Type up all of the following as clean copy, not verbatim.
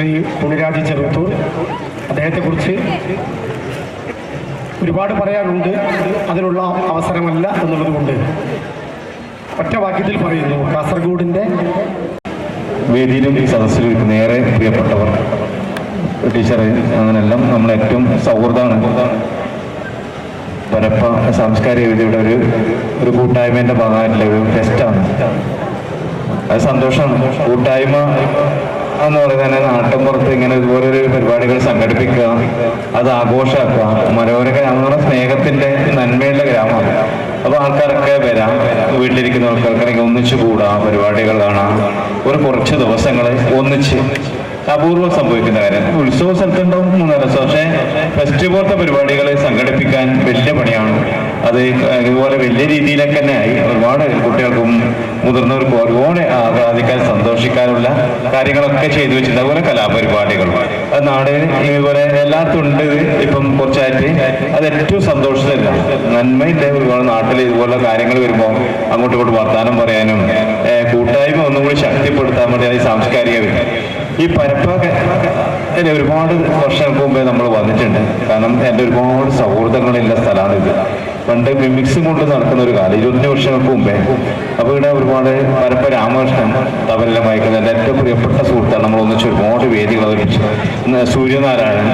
ശ്രീ പുണ്യരാജ് ചെറുത്തൂർ. അദ്ദേഹത്തെക്കുറിച്ച് ഒരുപാട് പറയാനുണ്ട്, അതിനുള്ള അവസരമല്ല എന്നുള്ളതുകൊണ്ട് ഒറ്റ വാക്യത്തിൽ പറയുന്നു. കാസർഗോഡിൻ്റെ വേദിയിലും ഈ സദസ്സിലും നേരെ പ്രിയപ്പെട്ടവർ, ടീച്ചർ, അങ്ങനെല്ലാം നമ്മളേറ്റവും സൗഹൃദമാണ്. പരപ്പ സാംസ്കാരിക വേദിയുടെ ഒരു കൂട്ടായ്മേൻ്റെ ഭാഗമായിട്ടുള്ള ഒരു ഫെസ്റ്റാണ്. അത് സന്തോഷമാണ്. കൂട്ടായ്മ എന്ന് പറയുന്നത് നാട്ടിൻപുറത്ത് ഇങ്ങനെ ഇതുപോലൊരു പരിപാടികൾ സംഘടിപ്പിക്കുക, അത് ആഘോഷമാക്കുക. മനോഹര ഗ്രാമം സ്നേഹത്തിൻ്റെ നന്മയുള്ള ഗ്രാമമാണ്. അപ്പോൾ ആൾക്കാരൊക്കെ വരാം, വീട്ടിലിരിക്കുന്ന ആൾക്കാർക്ക് ഒന്നിച്ചു കൂടാം, പരിപാടികൾ കാണാം, കുറച്ച് ദിവസങ്ങൾ ഒന്നിച്ച്. അപൂർവം സംഭവിക്കുന്ന കാര്യം. ഉത്സവ സ്ഥലത്തുണ്ടാവും 3 ദിവസം, പക്ഷേ ഫെസ്റ്റിവലത്തെ പരിപാടികൾ സംഘടിപ്പിക്കാൻ വലിയ പണിയാണ്. അത് ഇതുപോലെ വലിയ രീതിയിലൊക്കെ തന്നെ ആയി. ഒരുപാട് കുട്ടികൾക്കും മുതിർന്നവർക്കും ഒരുപാട് ആഹ്ലാദിക്കാൻ സന്തോഷിക്കാനുള്ള കാര്യങ്ങളൊക്കെ ചെയ്തു വെച്ചിട്ടുണ്ട്. അതുപോലെ കലാപരിപാടികൾ അത് നാട് ഇതുപോലെ എല്ലായിടത്തും ഉണ്ട്. ഇപ്പം കുറച്ചായിട്ട് അത് ഏറ്റവും സന്തോഷത്തില്ല, നന്മയില്ല. ഒരുപാട് നാട്ടിൽ ഇതുപോലുള്ള കാര്യങ്ങൾ വരുമ്പോൾ അങ്ങോട്ടും ഇങ്ങോട്ട് വർത്താനം പറയാനും കൂട്ടായ്മ ഒന്നും കൂടി ശക്തിപ്പെടുത്താൻ വേണ്ടി അത് സാംസ്കാരിക ഈ പരപ്പ ഒരുപാട് വർഷങ്ങൾക്ക് മുമ്പേ നമ്മൾ വന്നിട്ടുണ്ട്. കാരണം എൻ്റെ ഒരുപാട് സൗഹൃദങ്ങളുള്ള സ്ഥലമാണിത്. പണ്ട് മിമിക്സ് കൊണ്ട് നടക്കുന്ന ഒരു കാലം, 20 വർഷങ്ങൾക്ക് മുമ്പേ. അപ്പോൾ ഇവിടെ ഒരുപാട് പരപ്പ രാമകൃഷ്ണൻ തബലെല്ലാം വായിക്കുന്നത് എൻ്റെ ഏറ്റവും പ്രിയപ്പെട്ട സുഹൃത്താണ്. നമ്മൾ ഒന്നിച്ച് ഒരുപാട് വേദികൾ അവതരിപ്പിച്ചു. സൂര്യനാരായണൻ,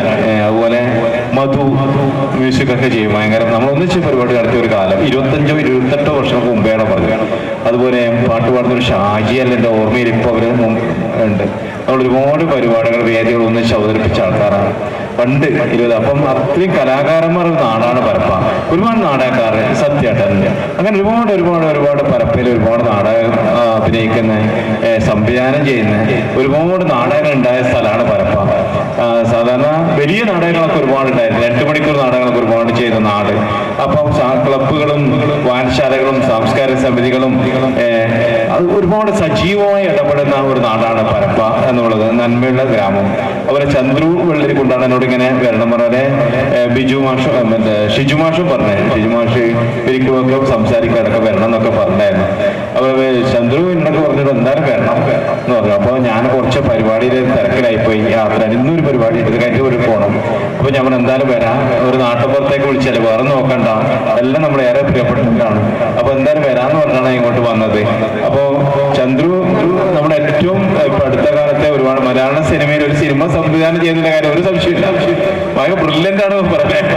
അതുപോലെ മധു മ്യൂസിക്കൊക്കെ ചെയ്യും. ഭയങ്കര നമ്മൾ ഒന്നിച്ച് പരിപാടി നടത്തിയ ഒരു കാലം 25-28 വർഷങ്ങൾക്ക് മുമ്പേയാണ് പറഞ്ഞത്. അതുപോലെ പാട്ട് പാടുന്നൊരു ഷാജിയല്ല എൻ്റെ ഓർമ്മയിൽ ഇപ്പോൾ അവർ ഉണ്ട്. നമ്മൾ ഒരുപാട് പരിപാടികൾ വേദികൾ ഒന്നിച്ച് അവതരിപ്പിച്ച ആൾക്കാരാണ് പണ്ട് 20. അപ്പം അത്രയും കലാകാരന്മാർ നാടാണ് പരപ്പ. ഒരുപാട് നാടകക്കാർ, സത്യാട്ടൻ, അങ്ങനെ ഒരുപാട് പരപ്പയിൽ ഒരുപാട് നാടകം അഭിനയിക്കുന്ന, സംവിധാനം ചെയ്യുന്ന ഒരുപാട് നാടകങ്ങൾ ഉണ്ടായ സ്ഥലമാണ് പരപ്പ. സാധാരണ വലിയ നാടകങ്ങളൊക്കെ ഒരുപാട് ഉണ്ടായിരുന്നു. 2 മണിക്കൂർ നാടകങ്ങളൊക്കെ ഒരുപാട് ചെയ്ത നാട്. അപ്പം ക്ലബ്ബുകളും വായനശാലകളും സാംസ്കാരിക സമിതികളും അത് ഒരുപാട് സജീവമായി ഇടപെടുന്ന ഒരു നാടാണ് പരപ്പ എന്നുള്ളത്. നന്മയുള്ള ഗ്രാമം. അതുപോലെ ചന്ദ്രു വെള്ളരി കൊണ്ടാണ് എന്നോട് ഇങ്ങനെ വരണം പറഞ്ഞാല് ബിജു മാഷും ഷിജു മാഷും പറഞ്ഞേ. ഷിജു മാഷ് ഒരിക്കലൊക്കെ സംസാരിക്കാനൊക്കെ വരണം എന്നൊക്കെ പറഞ്ഞായിരുന്നു. അപ്പൊ ചന്ദ്രു എന്നൊക്കെ പറഞ്ഞിട്ട് എന്തായാലും വരണം എന്ന് പറഞ്ഞു. അപ്പോൾ ഞാൻ കുറച്ച് പരിപാടിയിൽ തിരക്കിലായിപ്പോയി. യാത്ര ഇന്നൊരു പരിപാടി എടുത്ത് കഴിഞ്ഞ ഒരു പോകണം. അപ്പൊ ഞമ്മൾ എന്തായാലും വരാം, ഒരു നാട്ടുപുറത്തേക്ക് വിളിച്ചാല് വേറെ നോക്കണ്ട, എല്ലാം നമ്മൾ ഏറെ പ്രിയപ്പെട്ടവരാണ്. അപ്പൊ എന്തായാലും വരാന്ന് പറഞ്ഞാണ് ഇങ്ങോട്ട് വന്നത്. അപ്പോ ചന്ദ്രു നമ്മുടെ ഏറ്റവും ഇപ്പൊ അടുത്ത കാലത്തെ ഒരുപാട് മലയാള സിനിമയിൽ ഒരു സിനിമ സംവിധാനം ചെയ്യുന്ന കാര്യം ഒരു സംശയമില്ല. ഭയങ്കര ബ്രില്യൻ്റ് ആണ് പറഞ്ഞത്.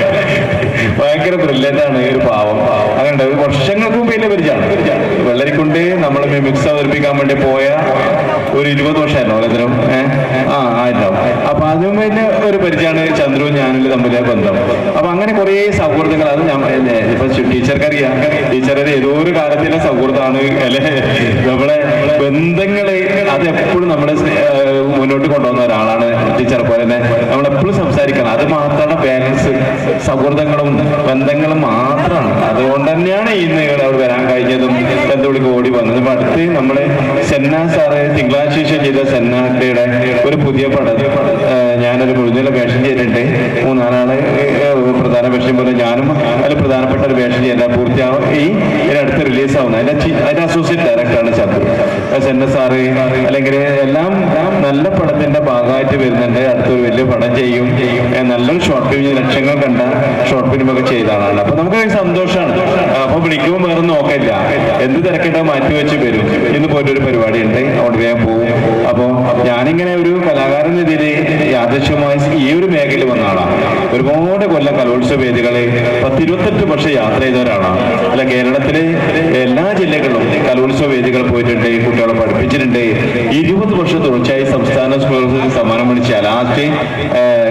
ഭയങ്കര ബ്രില്യൻ്റ് ആണ് ഈ ഒരു പാവം. അങ്ങനെ ഒരു വർഷങ്ങൾക്ക് മുമ്പ് വലിയ പരിചയമാണ്. വെള്ളരിക്കുണ്ട് നമ്മൾ മിമിക്സ് അവതരിപ്പിക്കാൻ വേണ്ടി പോയ ഒരു 20 വർഷമായിരുന്നു ഓരോരുത്തരും ആയിട്ടുണ്ടാവും. അപ്പൊ അതും വലിയ ഒരു പരിചയമാണ് ചന്ദ്രുവും ഞാനും തമ്മിലെ ബന്ധം. അപ്പൊ അങ്ങനെ കുറെ സൗഹൃദങ്ങൾ. അത് ഇപ്പൊ ടീച്ചർക്കറിയാം, ടീച്ചറുടെ ഏതോ ഒരു കാലത്തിലെ സൗഹൃദമാണ് അല്ലെ. നമ്മളെ ബന്ധങ്ങള് അത് എപ്പോഴും നമ്മളെ മുന്നോട്ട് കൊണ്ടുപോകുന്ന ഒരാളാണ് ടീച്ചറെ പോലെ തന്നെ. നമ്മളെപ്പോഴും സംസാരിക്കണം. അത് മാത്രമാണ് ബാലൻസ്. സൗഹൃദങ്ങളും ബന്ധങ്ങളും മാത്രമാണ്. അതുകൊണ്ട് തന്നെയാണ് ഇന്ന് അവിടെ വരാൻ കഴിഞ്ഞതും എന്തുവിളിക്ക് ഓടി വന്നത്. ഇപ്പൊ അടുത്ത് നമ്മള് സെന്ന സാറ് തിങ്കളാഴ്ച ചെയ്ത സെന്നയുടെ ഒരു പുതിയ പടം ഞാനൊരു മുഴുവൻ വേഷം ചെയ്തിട്ടുണ്ട്. 3-4 പ്രധാന വേഷം പോലെ ഞാനും അതിൽ പ്രധാനപ്പെട്ട ഒരു വേഷം ചെയ്യാൻ പൂർത്തിയാവും. ഇതിനടുത്ത് റിലീസാവുന്നത് അതിന്റെ അസോസിയേറ്റ് ഡയറക്ടറാണ് ചന്ദ്രു. സെന്ന സാറ് അല്ലെങ്കിൽ എല്ലാം നല്ല പടത്തിന്റെ ഭാഗമായിട്ട് വരുന്നുണ്ട്. അടുത്തൊരു വലിയ പടം ചെയ്യും. നല്ലൊരു ഷോർട്ട് ഫിലിം, ലക്ഷങ്ങൾ കണ്ട ഷോർട്ട് ഫിലിമൊക്കെ ചെയ്ത ആളാണ്. അപ്പൊ നമുക്ക് സന്തോഷമാണ്. അപ്പൊ വിളിക്കുമ്പോൾ വേറെ നോക്കില്ല, എന്ത് തിരക്കിട്ടോ മാറ്റി വെച്ച് വരും. ഇന്ന് പോയിട്ടൊരു പരിപാടി ഉണ്ട്, അവിടെ വേഗം പോകും. അപ്പൊ ഞാനിങ്ങനെ ഒരു കലാകാരൻ രീതിയിൽ യാദൃശ്യമായി ഈ ഒരു മേഖലയിൽ വന്ന ആളാണ്. ഒരുപാട് കൊല്ലം കലോത്സവ വേദികളെ 10-28 വർഷം യാത്ര ചെയ്ത ഒരാളാണ്. അല്ല, കേരളത്തിലെ എല്ലാ ജില്ലകളിലും കലോത്സവ വേദികൾ പോയിട്ടുണ്ട്, കുട്ടികളെ പഠിപ്പിച്ചിട്ടുണ്ട്. 20 വർഷം തുടർച്ചയായി സംസ്ഥാന സ്കോളർഷിപ്പ് സമ്മാനം മേടിച്ച ലാസ്റ്റ്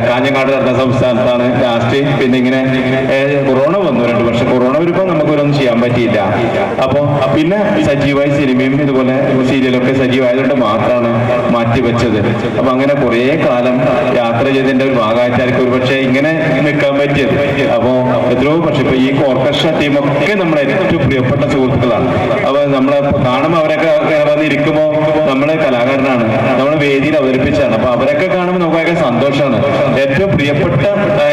കാഞ്ഞങ്ങാട് നടന്ന സംസ്ഥാനത്താണ് ലാസ്റ്റ്. പിന്നെ ഇങ്ങനെ കൊറോണ വന്നു 2 വർഷം. കൊറോണ വരുമ്പോൾ നമുക്കൊരൊന്നും ചെയ്യാൻ പറ്റിയില്ല. അപ്പൊ പിന്നെ സജീവമായി സിനിമയും ഇതുപോലെ സീരിയലൊക്കെ സജീവമായതുകൊണ്ട് മാത്രമാണ് മാറ്റിവെച്ചത്. അപ്പൊ അങ്ങനെ കുറെ കാലം യാത്ര ചെയ്തതിന്റെ ഒരു ഭാഗമായിട്ടായിരിക്കും ഒരുപക്ഷെ ഇങ്ങനെ നിൽക്കാൻ പറ്റിയത്. അപ്പോ എത്രയോ പക്ഷെ ഇപ്പൊ ഈ ഓർക്കസ്ട്ര ടീമൊക്കെ നമ്മളെ ഏറ്റവും പ്രിയപ്പെട്ട സുഹൃത്തുക്കളാണ്. അപ്പൊ നമ്മളെ കാണുമ്പോൾ അവരൊക്കെ വന്നിരിക്കുമ്പോൾ നമ്മളെ കലാകാരനാണ്, നമ്മളെ വേദിയിൽ അവതരിപ്പിച്ചാണ്. അപ്പൊ അവരൊക്കെ കാണുമ്പോൾ നമുക്കൊക്കെ സന്തോഷമാണ്. ഏറ്റവും പ്രിയപ്പെട്ട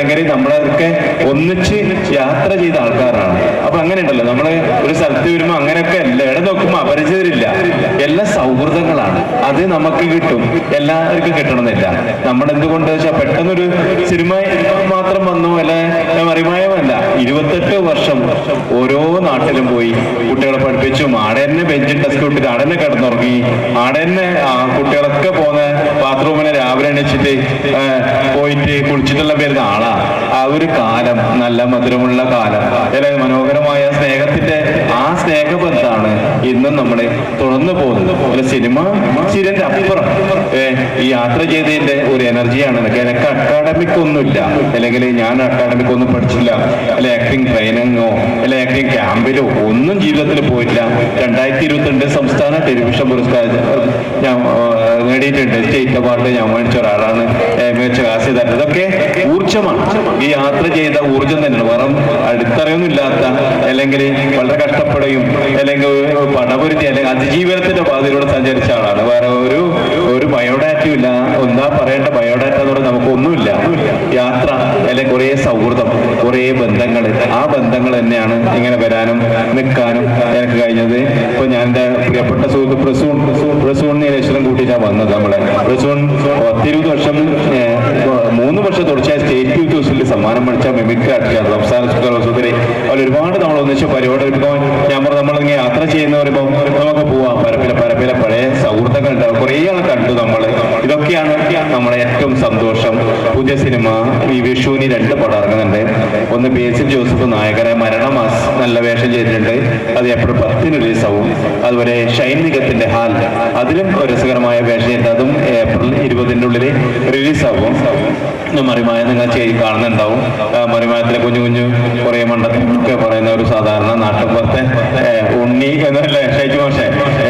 എങ്ങനെ നമ്മളൊക്കെ ഒന്നിച്ച് യാത്ര ചെയ്ത ആൾക്കാരാണ്. അപ്പൊ അങ്ങനെ ഉണ്ടല്ലോ, നമ്മള് ഒരു സ്ഥലത്ത് വരുമ്പോ അങ്ങനെയൊക്കെ അല്ല, എവിടെ നോക്കുമ്പോ അപരിചിതരില്ല, എല്ലാ സൗഹൃദങ്ങളാണ്. അത് നമുക്ക് കിട്ടും, എല്ലാവർക്കും കിട്ടണമെന്നില്ല. നമ്മളെന്തുകൊണ്ട് വെച്ചാൽ പെട്ടെന്നൊരു സിനിമ മാത്രം വന്നു അല്ലെ മറിമായമല്ല, 28 വർഷം ഓരോ നാട്ടിലും പോയി കുട്ടികളെ പഠിപ്പിച്ചും ആടെ തന്നെ ബെഞ്ചിൽ ഡെസ്ക് ഇട്ടിട്ട് ആടെ തന്നെ കിടന്നുറങ്ങി, ആടെ തന്നെ കുട്ടികളൊക്കെ പോകുന്ന ബാത്റൂമിനെ രാവിലെ എണീച്ചിട്ട് പോയിട്ട് കുളിച്ചിട്ടെല്ലാം വരുന്ന ആളാ. ആ ഒരു കാലം, നല്ല മധുരമുള്ള കാലം, അല്ലെ മനോഹരമായ സ്നേഹത്തിന്റെ ആ സ്നേഹബന്ധാണ് ഇന്നും നമ്മളെ തുടർന്നു പോകുന്നത്. ഒരു സിനിമ ചിരന്റെ അപ്പുറം ഈ യാത്ര ചെയ്തതിന്റെ ഒരു എനർജിയാണ്. എനിക്ക് അക്കാഡമിക് ഒന്നുമില്ല, അല്ലെങ്കിൽ ഞാൻ അക്കാഡമിക് ഒന്നും പഠിച്ചില്ല, അല്ലെ ആക്ടിങ് ട്രെയിനിങ്ങോ അല്ലെ ആക്ടിങ് ക്യാമ്പിലോ ഒന്നും ജീവിതത്തിൽ പോയിട്ടില്ല. 2022 സംസ്ഥാന ടെലിവിഷൻ പുരസ്കാരം ഞാൻ നേടിയിട്ടുണ്ട്. സ്റ്റേറ്റ് അവാർഡ് ഞാൻ മേടിച്ച ഒരാളാണ്, മികച്ച ഹാസ്യതാരം. ഇതൊക്കെ ഊർജ്ജമാണ്, ഈ യാത്ര ചെയ്ത ഊർജ്ജം തന്നെയാണ്. വേറെ അടിത്തറയൊന്നും ഇല്ലാത്ത, അല്ലെങ്കിൽ വളരെ കഷ്ടപ്പെടുകയും അല്ലെങ്കിൽ പടപൊരുത്തി അല്ലെങ്കിൽ അതിജീവനത്തിന്റെ പാതയിലൂടെ സഞ്ചരിച്ച ആളാണ്. വേറെ ഒരു ബയോഡാറ്റയും ഇല്ല. എന്താ പറയേണ്ട ബയോഡാറ്റ എന്ന് പറഞ്ഞാൽ നമുക്കൊന്നുമില്ല. യാത്ര അല്ലെങ്കിൽ കുറേ സൗഹൃദം, കുറേ ബന്ധങ്ങൾ, ആ ബന്ധങ്ങൾ തന്നെയാണ് ഇങ്ങനെ വരാനും നിൽക്കാനും എനിക്ക് കഴിഞ്ഞത്. ഇപ്പൊ ഞാൻ എൻ്റെ പ്രിയപ്പെട്ട സുഹൃത്ത് പ്രസൂൺ നീലേശ്വരം കൂട്ടിയിട്ടാണ് വന്നത്. നമ്മളെ പ്രസൂൺ 20 വർഷം 3 വർഷം തുടർച്ചയായ സ്റ്റേറ്റ് യൂത്ത് ഫെസ്റ്റിവലിൽ സമ്മാനം മേടിച്ച മിമിക്രി ആർട്ടിസ്റ്റാണ്. സംസ്ഥാന കലോത്സവത്തിൽ അതിൽ ഒരുപാട് നമ്മൾ ഒന്നിച്ച് പരിപാടി എടുക്കുമ്പോൾ ഞാൻ പറഞ്ഞു, നമ്മളിങ്ങനെ യാത്ര ചെയ്യുന്ന പറയുമ്പോൾ നമുക്ക് പോവാം, പരപ്പിലെ പഴയ സൗഹൃദങ്ങൾ ഉണ്ടാവും, കുറേ ആൾ കണ്ടു നമ്മൾ. ഇതൊക്കെയാണ് നമ്മളെ ഏറ്റവും സന്തോഷം. പുതിയ സിനിമ ഈ വിഷുവിന് 2 പടം ഇറങ്ങുന്നുണ്ട്. ഒന്ന് ബേസിൽ ജോസഫ് നായകനെ മരണമാസ് നല്ല വേഷം ചെയ്തിട്ടുണ്ട്, അത് ഏപ്രിൽ 10 റിലീസാവും. അതുപോലെ ഷൈൻ നിഗത്തിന്റെ ഹാൽ, അതിലും രസകരമായ വേഷം ചെയ്തിട്ട് അതും ഏപ്രിൽ 20 റിലീസാവും. മറിമായ നിങ്ങൾ കാണുന്നുണ്ടാവും. മറിമായത്തിലെ കുഞ്ഞു കുറേ മണ്ടത്തിലൊക്കെ പറയുന്ന ഒരു സാധാരണ നാട്ടുപുറത്തെ ഉണ്ണി എന്നല്ല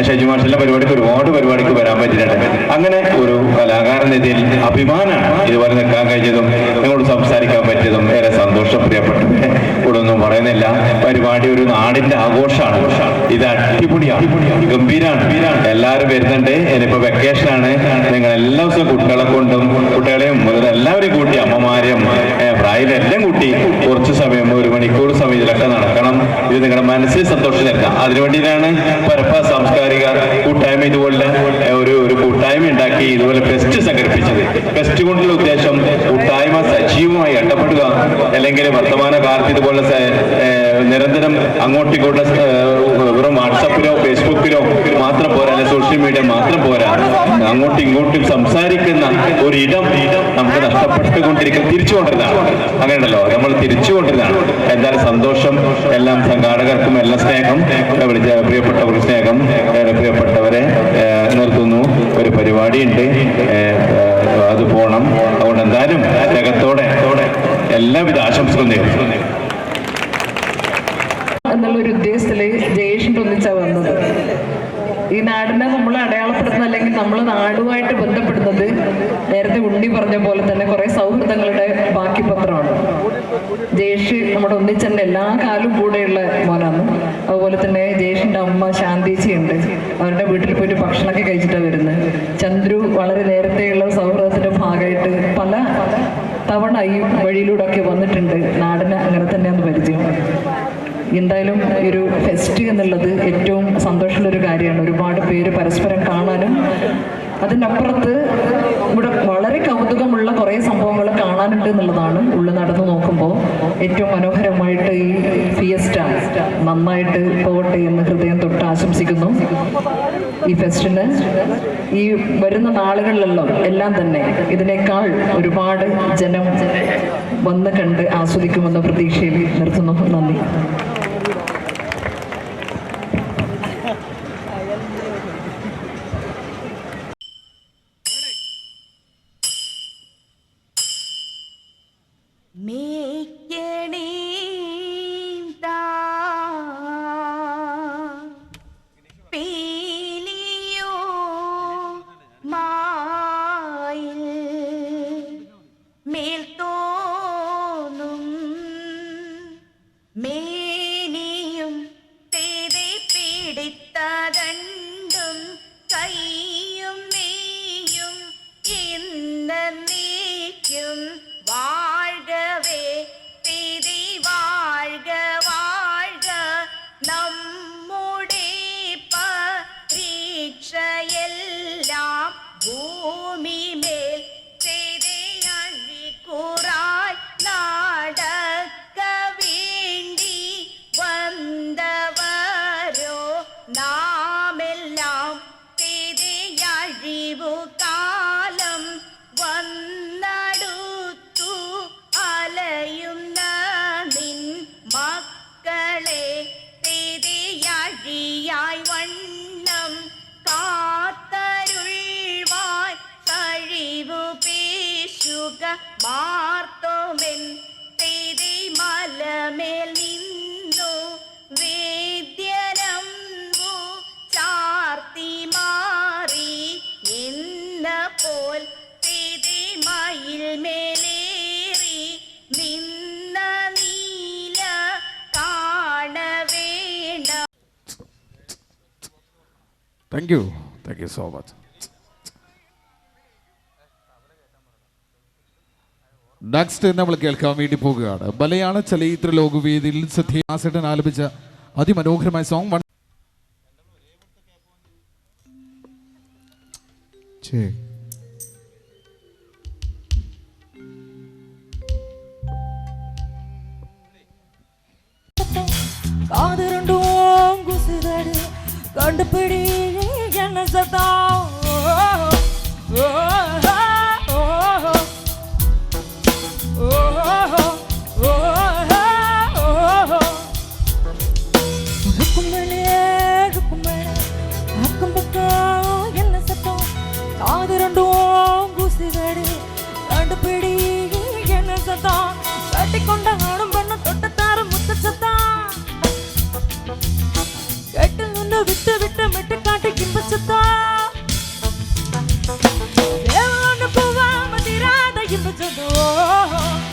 ഷൈജു മാഷന്റെ ഒരുപാട് പരിപാടിക്ക് വരാൻ പറ്റിയിട്ടുണ്ട്. അങ്ങനെ ഒരു കലാകാരൻ രീതിയിൽ അഭിമാനമാണ് ഇതുവരെ നിൽക്കാൻ കഴിഞ്ഞതും നിങ്ങളോട് സംസാരിക്കാൻ പറ്റിയതും. ഏറെ സന്തോഷം. പ്രിയപ്പെട്ടവരെ, ഇവിടെ ഒന്നും പറയുന്നില്ല. പരിപാടി ഒരു നാടിന്റെ ആഘോഷമാണ്. ഇത് അടിപൊളിയാണ്, ഗംഭീരാണ്. എല്ലാവരും വരുന്നുണ്ട്. ഇനിയിപ്പോ വെക്കേഷനാണ്. നിങ്ങൾ എല്ലാ ദിവസവും കുട്ടികളെ കൊണ്ടും കുട്ടികളെയും എല്ലാവരെയും കൂട്ടി, അമ്മമാരെയും പ്രായമെല്ലാം കൂട്ടി കുറച്ച് സമയം, 1 മണിക്കൂർ സമയം ഇതിലൊക്കെ നടക്കണം. ഇത് നിങ്ങളുടെ മനസ്സിൽ സന്തോഷം നൽകാം. അതിനുവേണ്ടിയിട്ടാണ് പരപ്പ സാംസ്കാരിക കൂട്ടായ്മ ഇതുപോലെ ഒരു കൂട്ടായ്മ ഉണ്ടാക്കി ഇതുപോലെ ഫെസ്റ്റ് സംഘടിപ്പിച്ചത്. ഫെസ്റ്റ് കൊണ്ടുള്ള ഉദ്ദേശം കൂട്ടായ്മ സജീവമായി ഇടപെടുക, അല്ലെങ്കിൽ വർത്തമാന കാലത്ത് ഇതുപോലെ നിരന്തരം അങ്ങോട്ടിങ്ങോട്ട് വെറും വാട്സപ്പിലോ ഫേസ്ബുക്കിലോ മാത്രം പോരാ, അല്ലെങ്കിൽ സോഷ്യൽ മീഡിയ മാത്രം പോരാ, അങ്ങോട്ടും ഇങ്ങോട്ടും സംസാരിക്കുന്ന ഒരിടം നമുക്ക് നഷ്ടപ്പെട്ടുകൊണ്ടിരിക്കും. തിരിച്ചുകൊണ്ടിരുന്നതാണ്. അങ്ങനെയുണ്ടല്ലോ, നമ്മൾ തിരിച്ചുകൊണ്ടിരുന്നതാണ്. എന്തായാലും സന്തോഷം. എല്ലാം സംഘാടകർക്കും എല്ലാം സ്നേഹം, വിളിച്ച പ്രിയപ്പെട്ടവർക്ക് സ്നേഹം. പ്രിയപ്പെട്ടവരെ നിർത്തുന്നു. ഒരു പരിപാടിയുണ്ട്, അത് പോകണം. അതുകൊണ്ട് എന്തായാലും സ്നേഹത്തോടെ എല്ലാവിധ ആശംസകളും നേരുന്നു എന്നുള്ളൊരു ഉദ്ദേശത്തില് ജയേഷിന്റെ ഒന്നിച്ചാ വന്നത്. ഈ നാടിനെ നമ്മൾ അടയാളപ്പെടുത്തുന്ന, അല്ലെങ്കിൽ നമ്മൾ നാടുമായിട്ട് ബന്ധപ്പെടുന്നത് നേരത്തെ ഉണ്ണി പറഞ്ഞ പോലെ തന്നെ കുറെ സൗഹൃദങ്ങളുടെ ബാക്കി പത്രമാണ്. ജയേഷ് നമ്മുടെ ഒന്നിച്ചെന്നെ എല്ലാ കാലവും കൂടെയുള്ള മോനാണ്. അതുപോലെ തന്നെ ജയേഷിന്റെ അമ്മ ശാന്തേച്ചിയുണ്ട്. അവരുടെ വീട്ടിൽ പോയിട്ട് ഭക്ഷണമൊക്കെ കഴിച്ചിട്ടാണ് വരുന്നത്. ചന്ദ്രു വളരെ നേരത്തെയുള്ള സൗഹൃദത്തിന്റെ ഭാഗമായിട്ട് പല തവണ ഈ വഴിയിലൂടെ ഒക്കെ വന്നിട്ടുണ്ട്. നാടിന് അങ്ങനെ തന്നെയാണ് പരിചയം. എന്തായാലും ഒരു ഫെസ്റ്റ് എന്നുള്ളത് ഏറ്റവും സന്തോഷമുള്ളൊരു കാര്യമാണ്. ഒരുപാട് പേര് പരസ്പരം കാണാനും അതിനപ്പുറത്ത് ഇവിടെ വളരെ കൗതുകമുള്ള കുറേ സംഭവങ്ങൾ കാണാനുണ്ട് എന്നുള്ളതാണ്. ഉള്ളിൽ നടന്നു നോക്കുമ്പോൾ ഏറ്റവും മനോഹരമായിട്ട് ഈ ഫിയസ്റ്റ നന്നായിട്ട് പോകട്ടെ എന്ന് ഹൃദയം തൊട്ട് ആശംസിക്കുന്നു. ഈ ഫെസ്റ്റിന് ഈ വരുന്ന നാളുകളിലെല്ലാം എല്ലാം തന്നെ ഇതിനേക്കാൾ ഒരുപാട് ജനം വന്ന് കണ്ട് ആസ്വദിക്കുമെന്ന പ്രതീക്ഷയിൽ നിർത്തുന്നു. നന്ദി. മേൽ என்றென்றைக்கும் வாழ்கவே திதி வாழ்க வாழ்க நம்முடைய பரீட்சையெல்லாம் பூமி மேல் செய்தி அழிக்கூறாய் நடக்க வேண்டி வந்தவரோ நாமெல்லாம் செய்தி அழிவு காலம் വന്നടുത്തു അലയുന്ന നിൻ മക്കളെ തിരിയഴിയായി വണ്ണം കാത്തരുൾവാൻ കഴിവു പേശുക മാർത്തോമെൻ തിരി മലമേൽ നിന്നു വേദ്യനമ്പു ചാർത്തി മാറി എന്ന പോൽ മയിൽ മേലേറി നിന്ന നീല കാണവേണ്ട. Thank you so much. Next നമ്മൾ കേൾക്കാൻ വേണ്ടി പോകുകയാണ് മലയാള ചലച്ചിത്ര ലോകവേദിയിൽ സത്യദാസേട്ടൻ ആലപിച്ച അതിമനോഹരമായ സോങ് காதரண்டும் குசுதடு கண்டுபிடி என்ன சத்தம் அக்கம் பக்கம் என்ன சத்தம் காதரண்டும் குசுதடு கண்டுபிடி என்ன சத்தம் கட்டி கொண்ட ஆணும் பண்ண தொட்டத்தார முத்த சத்தம் கட்டில் நின்று விட்டு விட்டு மெட்டு காட்டி கிம்ப சத்தம் தேவன்னு போவாம தீராத இன்ப சத்தம்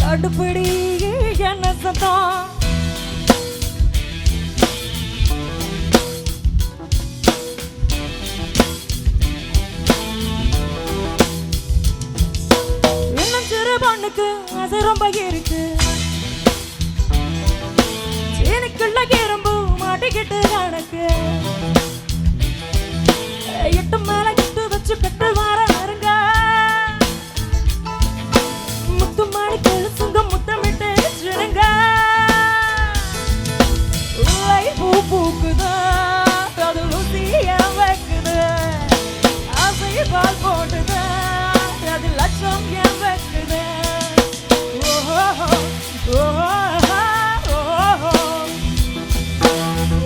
கண்டுபிடி என்ன சத்தம் இன்னும் சிறு பொண்ணுக்கு ஆசை ரொம்ப இருக்கு சீனிக்குள்ள எறும்பு மாட்டிக்கிட்டு கணக்கு எட்டு மேல கிட்டு வச்சு கட்டு வார வருங்க முத்து மாடி கொலுசுங்க முத்தமிட்டு சிடுங்க பூ பூக்குதா அது ருசிய வைக்குது ஆசை பால் போட்டுதா அது லட்சம் ஏன் வைக்குது ஓஹோ ஓஹோ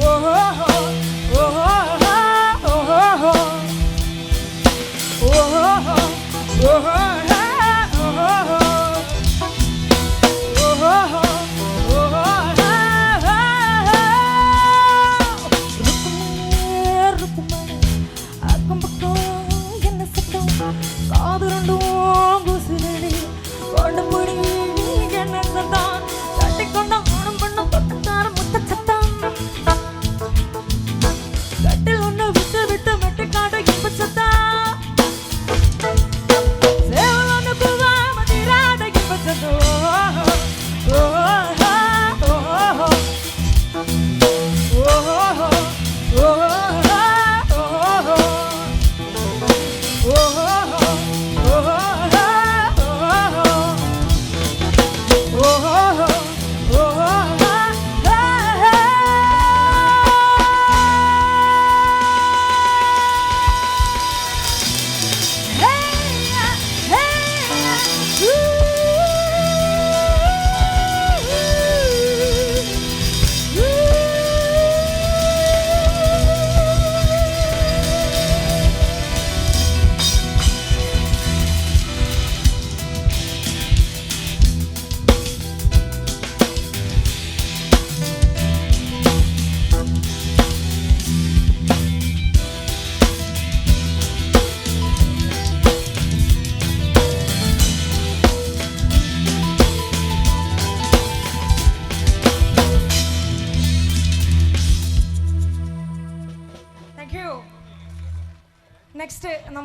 ஓஹோ ஓஹோ ஓஹோ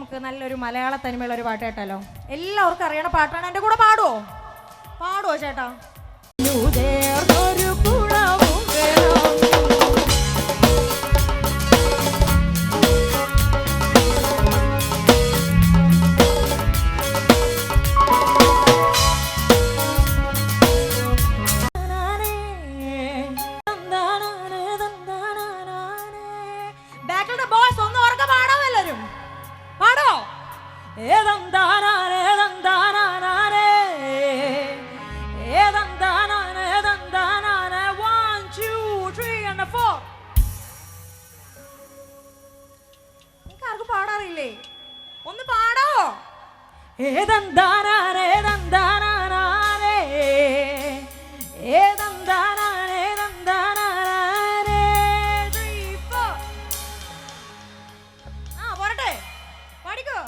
നമുക്ക് നല്ലൊരു മലയാള തനിമയുള്ള ഒരു പാട്ട് കേട്ടാലോ? എല്ലാവർക്കും അറിയണ പാട്ടാണ്. എൻ്റെ കൂടെ പാടുവോ ചേട്ടാ? ബാക്കിലുള്ള ബോയ്സ് ഒന്ന് ഓർക്ക പാടാമോ? എല്ലാവരും പാടോ? One, two, three, and 4. നിങ്ങൾക്ക് ആർക്കും പാടാറില്ലേ? ഒന്ന് പാടോ? പോരട്ടെ, പാടിക്കോ.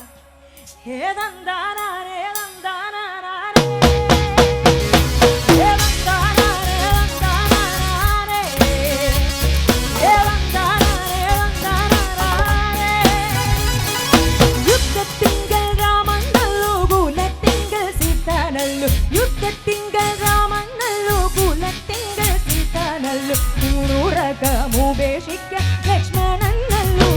യുദ്ധത്തിങ്കൽ രാമനല്ലു കുലത്തിങ്കൽ സീതാനല്ലു ഉപേക്ഷിക്ക ലക്ഷ്മണനല്ലു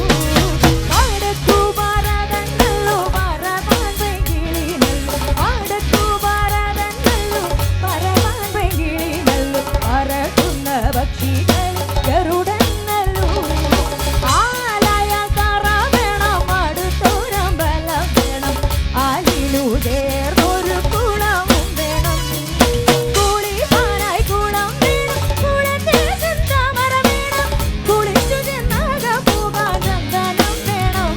പാടത്തു ഭരതനല്ലു ഭരവാൻ വെങ്കിളിനല്ലു പാടത്തു ഭരതനല്ലു ഭരവാൻ വെങ്കിളിനല്ലു പറക്കുന്ന പക്ഷികൾ ഗരുഡനല്ലു ആലയ തറ വേണം അടുത്തോരമ്പലം വേണം ആലിനു ചേർന്നൊരു കുളവും വേണം കുളിപ്പാനായി കുളം വേണം കുളത്തിൽ ചെന്താമര വേണം കുളിച്ചു ചെന്നാക പോകാൻ ചന്ദനം വേണം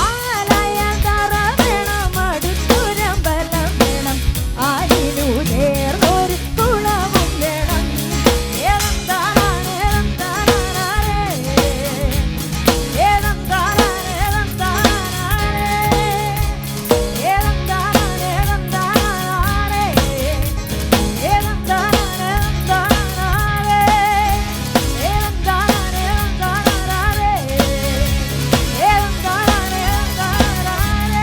ആലയ തറ വേണം അടുത്തൊരമ്പലം വേണം ആലിനു ചേർന്നൊരു കുളവും വേണം ഏലം താനാണ് ഏലം താനാണ് ഏലം താനാണ് ഏലം താനാണ് ഏലം താനാണ് ഏലം താനാണ് ഏലം താനാണ് ഏലം താനാണ് ഏലം താനാണ് ഏലം താനാണ് ഏലം താനാണ് ഏലം താനാണ്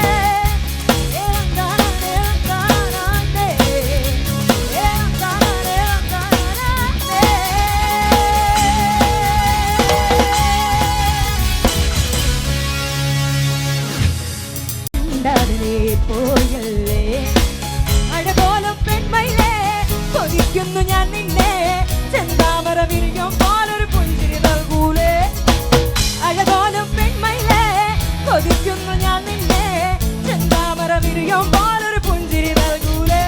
ഏലം താനാണ് ഏലം താനാണ് ഏലം താനാണ് ഏലം താനാണ് പോയല്ലേ അഴകോലം പെൺമയിലേ കൊതിക്കുന്നു ഞാൻ നിന്നെ ചെന്താമര വിരിയും പോലൊരു പുഞ്ചിരി നൽകൂലേ അഴകോലം പെൺമയിലേ കൊതിക്കുന്നു ഞാൻ നിന്നെ ചെന്താമര വിരിയും പോലൊരു പുഞ്ചിരി നൽകൂലേ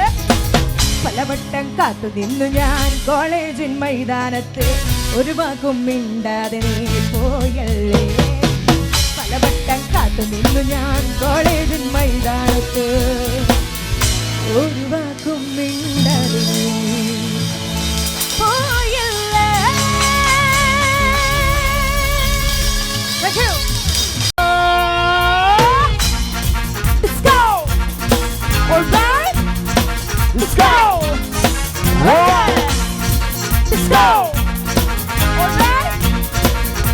പലവട്ടം കാത്തു നിന്നു ഞാൻ കോളേജിൻ മൈതാനത്ത് ഒരു വാക്കും മിണ്ടാതെ നീ പോയല്ലേ പലവട്ടം കാത്തു നിന്നു ഞാൻ കോളേജിൻ മൈതാനത്ത് ഒരു വാക്കും മിണ്ടാതെ നീ പോയല്ലേ. Thank you. Let's go. All right. Let's go. All right. Let's go. All right.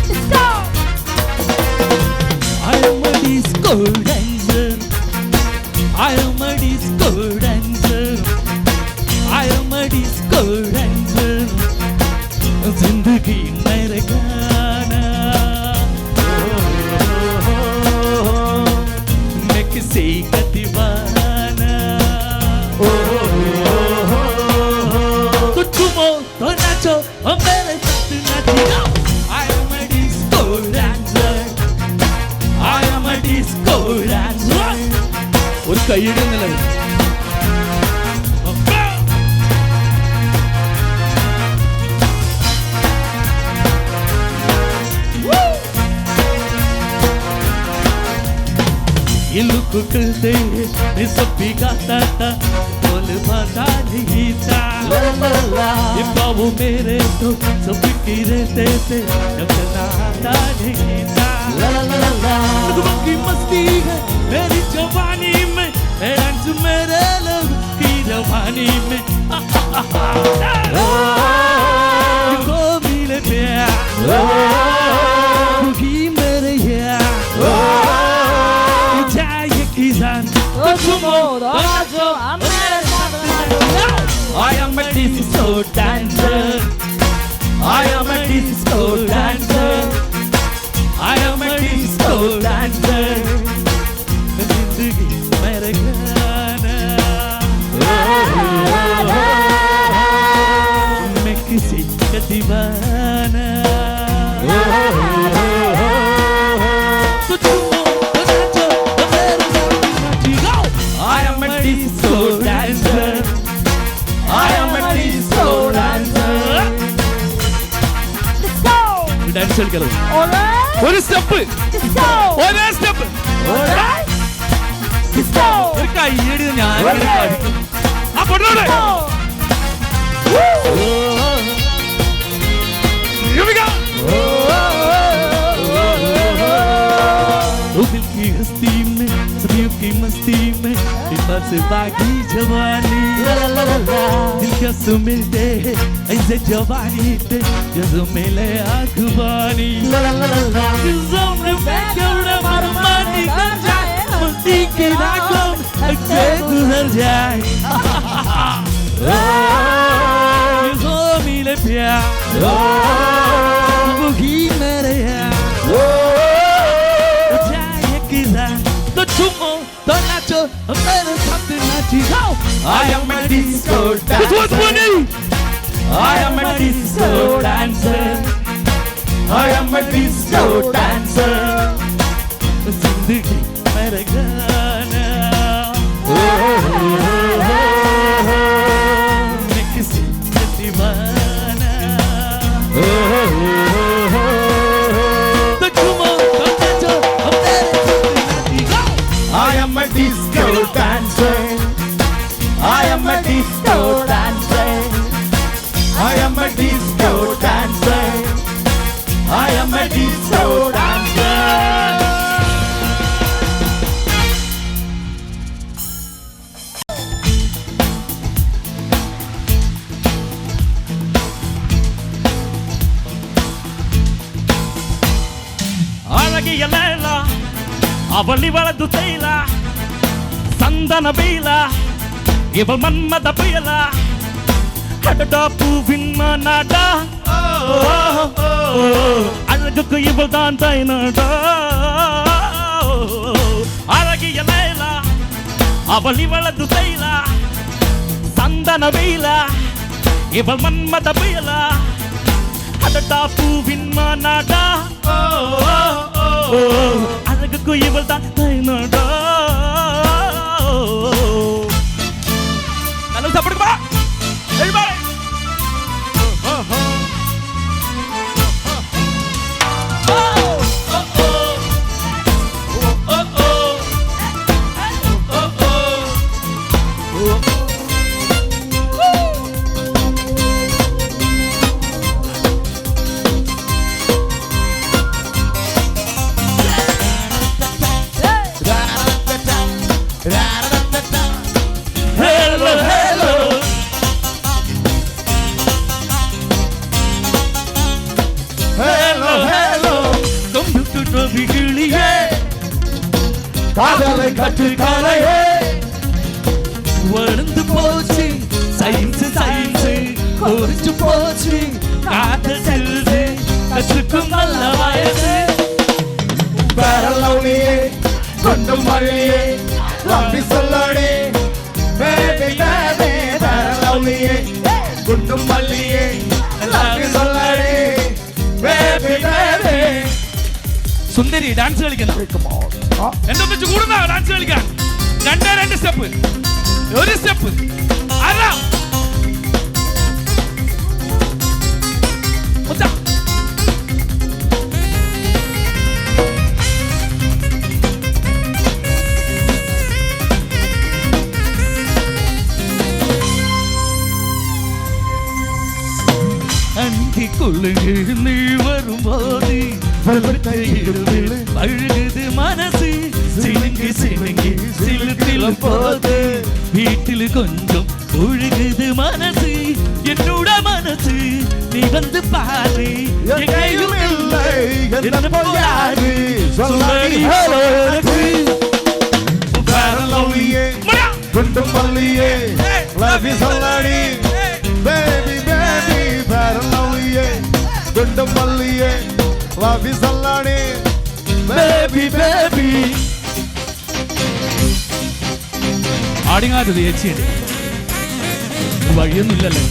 Let's go. I am a disco dancer. I am a disco dancer. I am a disco dancer. जिंदगी मेरे गाना मैं किसी का दीवाना तो झूमो तो नाचो और मेरे साथ नाचो. I am a disco dancer. I am a disco dancer. ഒരു കൈയിടുന്നില്ല. ये लुक करते ये सब भी गाता था बोल भाषा नहीं था ये बाबू मेरे तो सब की रहते थे जब आता नहीं था की मस्ती है मेरी जवानी में डांस मेरे लोग की जवानी में को मिले प्यार ही मेरे यार I am a disco dancer. I am a disco dancer. I am a disco dancer. जिंदगी मेरे गाना मैं किसी का दीवाना I am a disco dancer. I am a disco dancer. Dance കളിക്കണം. ഒരു സ്റ്റെപ്പ്. ഒരേ സ്റ്റെപ്പ്. ഒരു കൈയ്യടി ഞാൻ ആ കൊണ്ടോടെ. दिल की हस्ती में सदियों की मस्ती में दिमाग से बागी जवानी दिल क्या सो मिलते हैं ऐसे जवानी थे जैसे मिले आखबानी सामने बैठे मरमानी कर जाए मस्ती के रागों ऐसे गुजर जाए जो मिले प्यार वही मेरे यार तो chumo, तो nacho, मेरे साथ नाची जाओ. I am a disco dancer. This was funny. I am a disco dancer. I am a disco dancer. जिंदगी मेरा गाना. मैं किसी का दीवाना. तो chumo, तो nacho, I am a disco dancer. I am a disco dancer. I am a disco dancer. I am a disco dancer. Alagi yalela. ಅವಳಿ ಒಳದು ತೈಲ ಸಂದನ ಬೀಲ ಇವள் ಮನ್ಮದ ಬಯಲ ಹಡಡ பூவின் நாட அழகுக்கு இவள் தான் தைனட அழகிய லைலா அவள் இவளது தைல சந்தன பீல இவள் மன்மத பயல ஹடட பூவின் நாட அழகுக்கு இவள் தான் தைனடா நல்லா சாப்பிடுமா everybody காதலை கற்றுக்காலையே வளர்ந்து போச்சு சயின்ஸ் சயின்ஸ் குறிச்சு போச்சு காதல் செல்து கற்றுக்கும் நல்ல வயசு பேரலவுனியே கொண்டும் மழையே லம்பி சொல்லடி பேபி பேபி பேரலவுனியே கொண்டும் மல்லியே லம்பி சொல்லடி பேபி பேபி സുന്ദരി ഡാൻസ് കളിക്കണം എന്റെ വെച്ച് കൂടുന്ന ഡാൻസ് കളിക്കാൻ രണ്ട് സ്റ്റെപ്പ് ഒരു സ്റ്റെപ്പ് അല്ല அன்றிக்குள்ளுங்க நீ வரும்போது அழுகுது மனசு சிலுங்கி சிலுங்கி சிலுத்தில போது வீட்டில் கொஞ்சம் ஒழுகுது மனசு என்னோட மனசு நீ வந்து பாரு எங்கேயும் இல்லை என்ன போயாரு சொல்லி பேரலவுனியே கொண்டும் மல்லியே லவி சொல்லடி குண்டும் மல்லியே வாபி சொல்லாடி ബേബി ബേബി ആടിങ്ങാറ്റത് ചേച്ചിയുണ്ട് വഴിയൊന്നുമില്ലല്ലോ.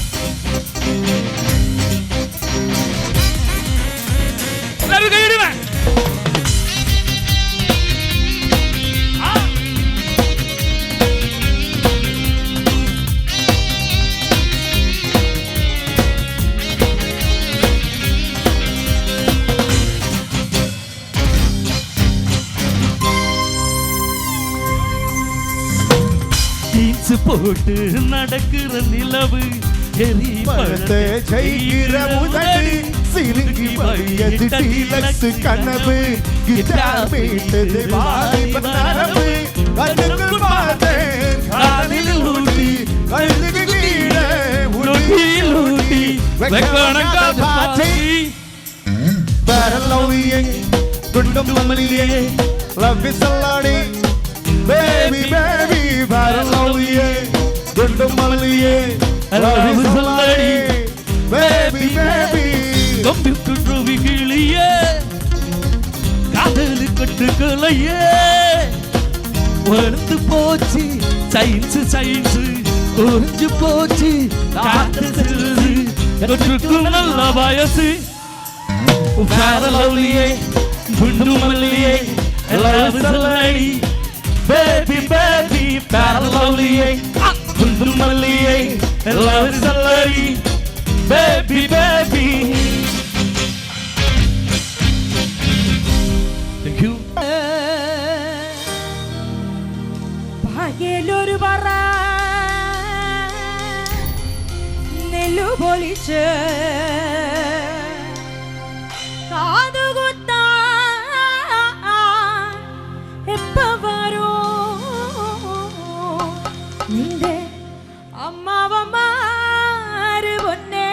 போட்டு நடக்கிற நிலவு பழத்தை செய்கிற முதலி சிலுங்கி வழியது டீலக்ஸ் கனவு கிட்டார் மீட்டது வாலிப நரம்பு கண்ணுக்குள் பார்த்தேன் காலில் ஊட்டி கழுதுக்கு கீழே ஊட்டி வெக்கணங்க பாட்டி பரலோவியே குண்டும் மல்லியே லவ் இஸ் அல்லாடி baby baby பரலோவியே குண்டும் மல்லியே love is Alladi baby baby கம்பிக்குள் கிளியே காதல் கட்டுக்கலையே வளர்ந்து போச்சு சயின்ஸ் சயின்ஸ் ஒழிஞ்சு போச்சு காத்து செல்லுது கற்றுக்கும் நல்ல வயசு பரலோவியே குண்டும் மல்லியே love is Alladi baby baby பரலோவியே குண்டும் மல்லியே love is Alladi baby baby. Thank you. പകലൊരു പറ നെല്ലു പൊളിച്ച് കാതുകുത്താ എപ്പ വരൂ നിന്റെ അമ്മാവന്മാര് പൊന്നേ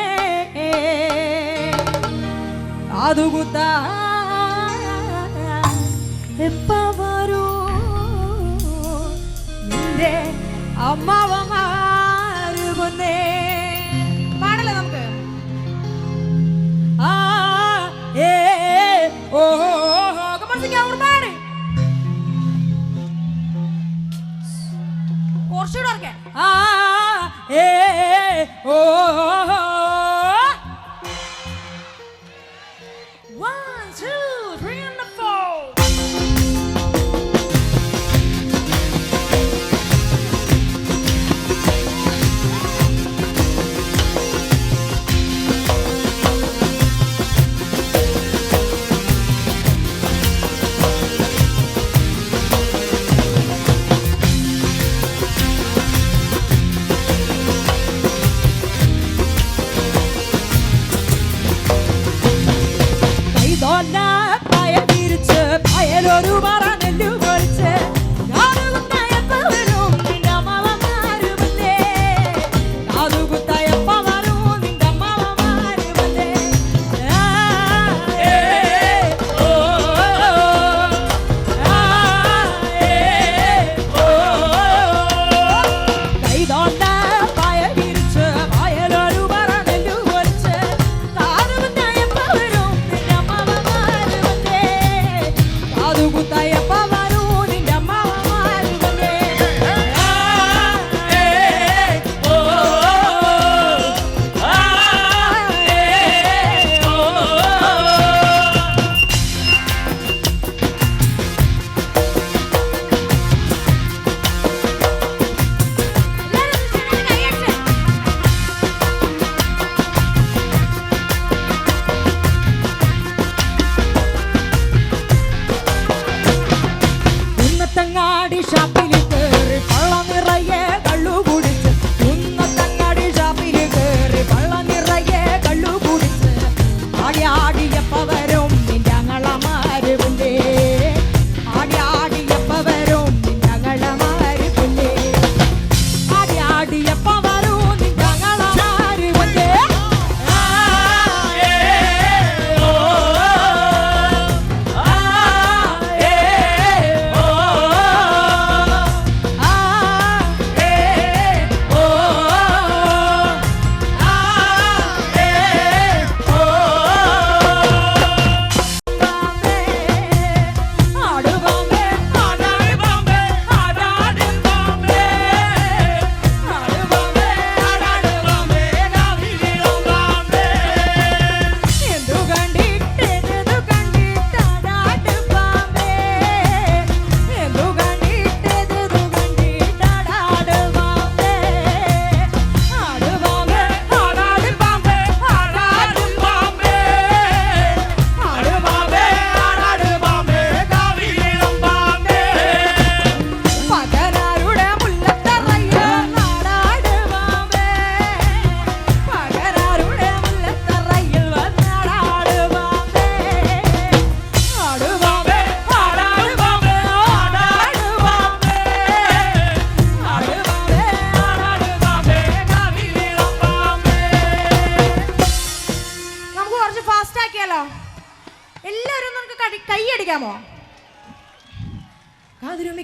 കാതുകുത്താ എപ്പ വരൂ നിന്റെ അമ്മാവന്മാര് പൊന്നേ പാടല്ലേ നമുക്ക് ആ ഏ ഓ പാട് കുറച്ചുകൂടെ ഓർക്കെ ആ ഏ ഓ 1 2 3 and 4 1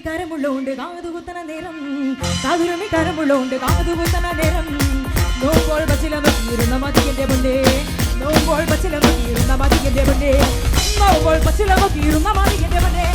കരമുള്ളോണ്ട് കാതുകുത്തന നേരം കാതുരുമി കരമുള്ളോണ്ട് കാതുകുത്തന നേരം നോമ്പോൾ പച്ചിലമ തീരുന്ന മതിയന്റെ മുന്നേ നോമ്പോൾ പച്ചിലമ തീരുന്ന മതിയന്റെ മുന്നേ നോമ്പോൾ പച്ചിലമ തീരുന്ന മതിയന്റെ മുന്നേ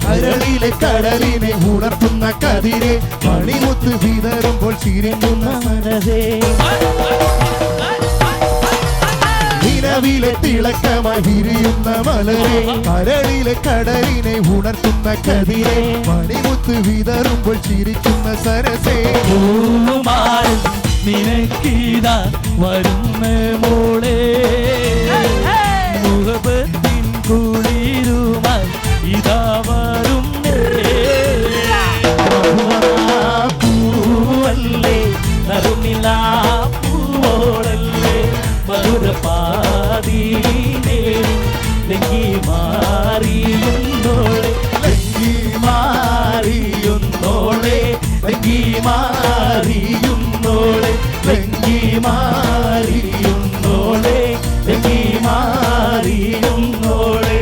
കരളിലെ കടലിനെ ഉണർത്തുന്ന കതിരെ മണിമുത്ത് വിതറുമ്പോൾ ചിരിക്കുന്ന മനസ്സേ നിലവിലെ തിളക്കമായി വിരിയുന്ന മലരെ കരളിലെ കടലിനെ ഉണർത്തുന്ന കതിരെ മണിമുത്ത് വിതറുമ്പോൾ ചിരിക്കുന്ന സരസേ നിനക്കീതാ വരുന്ന മോളെ മുഹബത്തിൻ കുളിരുമായി ഇതാ വരുന്നേ പൂവല്ലേ നറുനിലാ പൂവോളല്ലേ മധുരപാതീനേ ലങ്കി മാറിയുന്നോളെ ലങ്കി മാറിയുന്നോളെ ലങ്കി മാറിയുന്നോളെ ലങ്കി മാറിയുന്നോളെ ലങ്കി മാറിയുന്നോളെ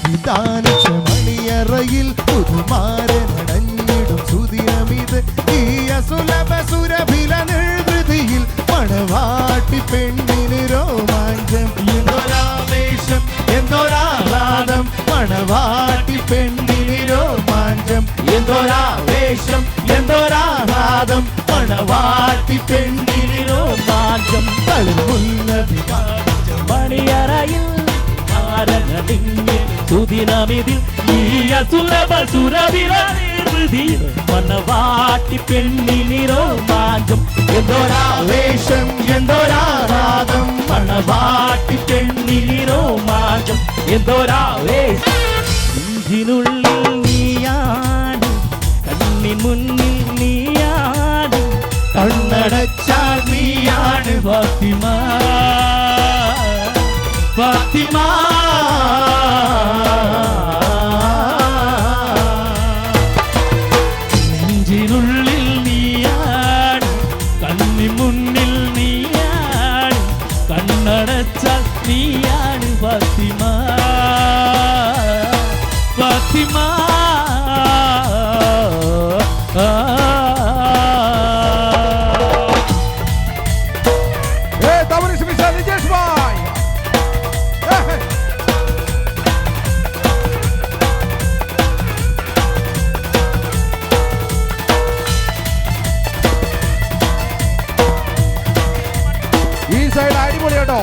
വിധാനിച്ച മണിയറയിൽ പുതുമാരനടഞ്ഞിടും സുദിനമിത് ഈ അസുലഭ സുരഭില നിർവൃതിയിൽ മണവാട്ടി പെണ്ണിന് രോമാഞ്ചം എന്തൊരാവേശം എന്തൊരാഹ്ലാദം മണവാട്ടി പെണ്ണിന് രോമാഞ്ചം എന്തൊരാവേശം എന്തൊരാഹ്ലാദം മണവാട്ടി പെണ്ണിന് രോമാഞ്ചം തളിർമുല്ല വിധാനിച്ച മണിയറയിൽ സുദിനമിതിൽ ഈ അസുലഭ സുരഭില നിർവൃതിയിൽ മണവാട്ടി പെണ്ണിന് രോമാഞ്ചം എന്തൊരാവേശം എന്തൊരാഹ്ലാദം മണവാട്ടി പെണ്ണിന് രോമാഞ്ചം എന്തൊരാവേശം നെഞ്ചിനുള്ളിൽ നീയാണ് കണ്ണിൻ മുന്നിൽ നീയാണ് കണ്ണടച്ചാൽ നീയാണ് ഫാത്തിമ ഫാത്തിമ നെഞ്ചിനുള്ളിൽ നീയാണ് കണ്ണിൻ മുന്നിൽ നീയാണ് കണ്ണടച്ചാൽ നീയാണ് ഫാത്തിമ ഫാത്തിമ ഈ സൈഡ് അടിപൊളി കേട്ടോ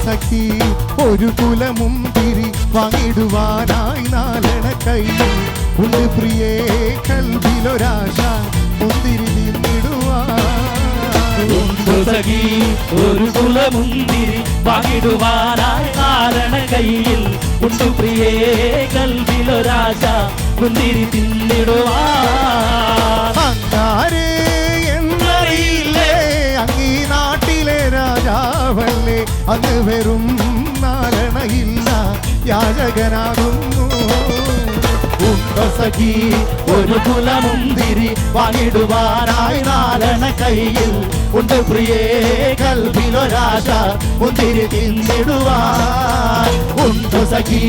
സഖി ഒരു കുലമുന്തിരി വാങ്ങിടുവാനായി നാലണ കയ്യിൽ ഉണ്ട് പ്രിയേ കൽവിലൊരാശ മുന്തിരി സഖി ഒരു കുലമുന്തിരി വാങ്ങിടുവാനായി നാലണ കയ്യിൽ ഉണ്ട് പ്രിയേ കൽവിലൊരാശ മുന്തിരി തിന്നിടുവാൻ എന്നറിയില്ലേ അങ്ങീ നാട്ടിലെ രാജാവ് അന്ന് വെറും നാരണയില്ല യാചകനാകുന്നു. ഉണ്ടോ സഖി ഒരു കുലമുന്തിരി വാങ്ങിടുവാനായി നാരണ കയ്യിൽ ഉണ്ട് പ്രിയേ കൽവിലൊരാശ മുന്തിരി തിന്നിടുവാൻ. ഉണ്ടോ സഖി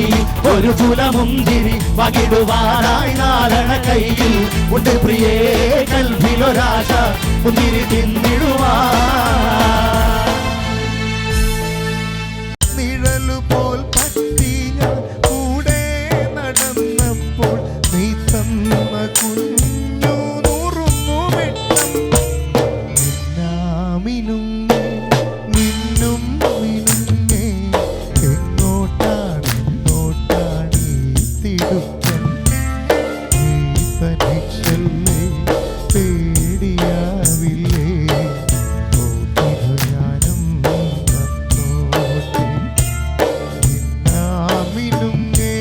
ഒരു കുലമുന്തിരി വാങ്ങിടുവാനായി നാരണ കയ്യിൽ ഉണ്ട് പ്രിയേ കൽവിലൊരാശ മുന്തിരി തിന്നിടുവാൻ. നിഴലുപോൽ പറ്റി ഞാൻ കൂടെ നടന്നപ്പോൾ നീ തന്ന കുഞ്ഞു നുറുങ്ങു വെട്ടം മിന്നുങ്ങേ മിന്നും മിനുങ്ങേ എങ്ങോട്ടാണ് ഈ തിടുക്കം നീ തനിച്ചല്ലേ പേടിയാവില്ലേ ഓർത്തിരു ഞാനും വന്നോട്ടെ മിന്നുങ്ങേ.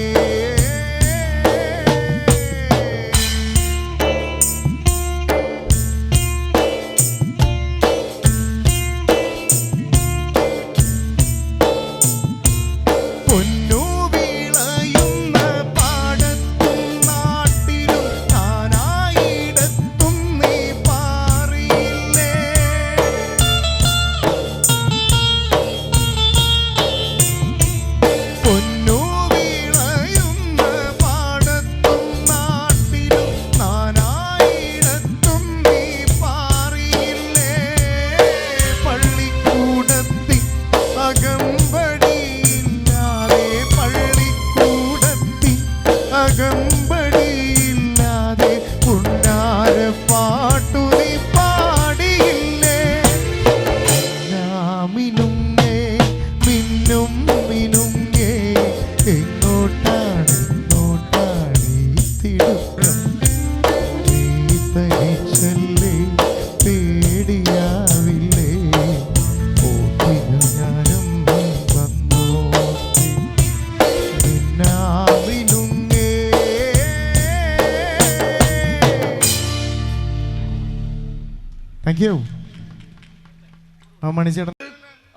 പൊന്നു വിളയുന്ന പാടത്തും നാട്ടിലും നാനായിടത്തും നീ പാറിയില്ലേ. പൊന്നു വിളയുന്ന പാടത്തും നാട്ടിലും നാനായിടത്തും നീ പാറിയില്ലേ. പള്ളിക്കൂടത്തിൽ അകമ്പടിയില്ലാതെ പള്ളിക്കൂടത്തിൽ അകമ്പടിയില്ലാതെ പുണ്ണാരപ്പാട്ടു നീ പാടിയില്ലേ. മിനുങ്ങേ മിന്നും മിനുങ്ങേ എങ്ങോട്ടാണ് ഈ തിടുക്കം നീ തനിച്ചല്ലേ പേടിയാവില്ലേ ഓർത്തിരു ഞാനും വന്നോട്ടെ മിന്നുങ്ങേ. Thank you. മണിച്ചേട്ടൻ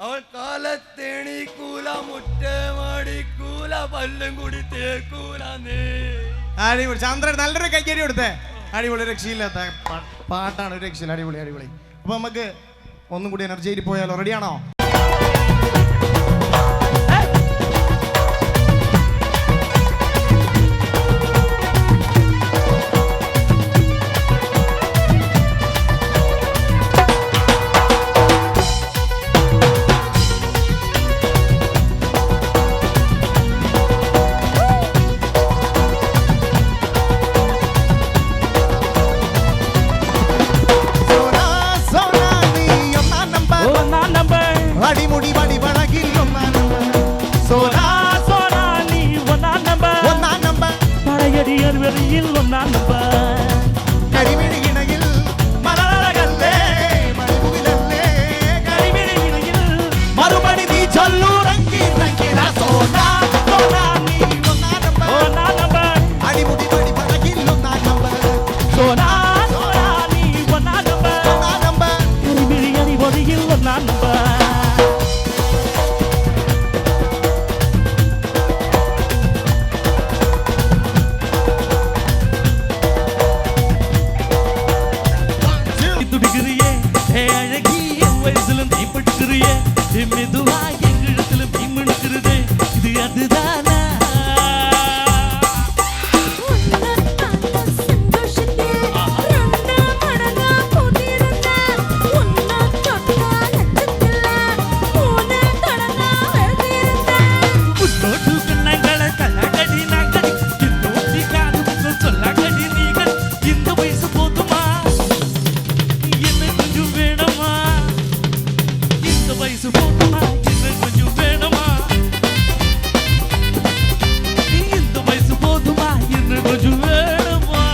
അവൻ കാലത്തേണീക്കൂല മുറ്റമടിക്കൂല പല്ലും കൂടി തേക്കൂല. അടിപൊളി. ചന്ദ്രൻ നല്ലൊരു കൈക്കരി കൊടുത്തേ. അടിപൊളി. രക്ഷയില്ലാത്ത പാട്ടാണ്. ഒരു രക്ഷയില്ല. അടിപൊളി അടിപൊളി. അപ്പൊ നമുക്ക് ഒന്നും കൂടി എനർജിയിൽ പോയാലോ? റെഡിയാണോ? അടിമുടി വടി വളകിൽ ഒന്നാം നമ്പർ. സോനാ സോനാ നീ ഒന്നാം നമ്പർ. ഒന്നാം നമ്പർ. പടയടിയർ വെറിയിൽ ഒന്നാം നമ്പർ. കരിമിഴിയിണയിൽ മലരകല്ലേ മണിമുകിലല്ലേ കരിമിഴിയിണയിൽ മറുപടി നീ ചൊല്ലൂറങ്കി സോനാ സോനാ നീ ഒന്നാം നമ്പർ. ഒന്നാം നമ്പർ. അടിമുടി വടി വളകിൽ ഒന്നാം നമ്പർ. സോനാ സോനാ നീ ഒന്നാം നമ്പർ. ഒന്നാം നമ്പർ. കരിമിഴിയർ വെറിയിൽ ഒന്നാം നമ്പർ. துடிக்கிறியே அழகிய வயசுலும் நீ படுக்கிறியே மெதுவா எங்கிடத்திலும் நீ மினுக்கிறது இது அதுதானா முன்னோட்டு கண்ணங்களை கல்லாகடி நாங்கடி இன்னொட்டி காது முகம் சொல்லாகடி நீங்கள் இந்த வயசு போதுமா என்ன கொஞ்சம் வேணுமா இந்த வயசு போதுமா என்ன கொஞ்சம் வேணுமா இந்த வயசு போதுமா என்ன கொஞ்சம் வேணுமா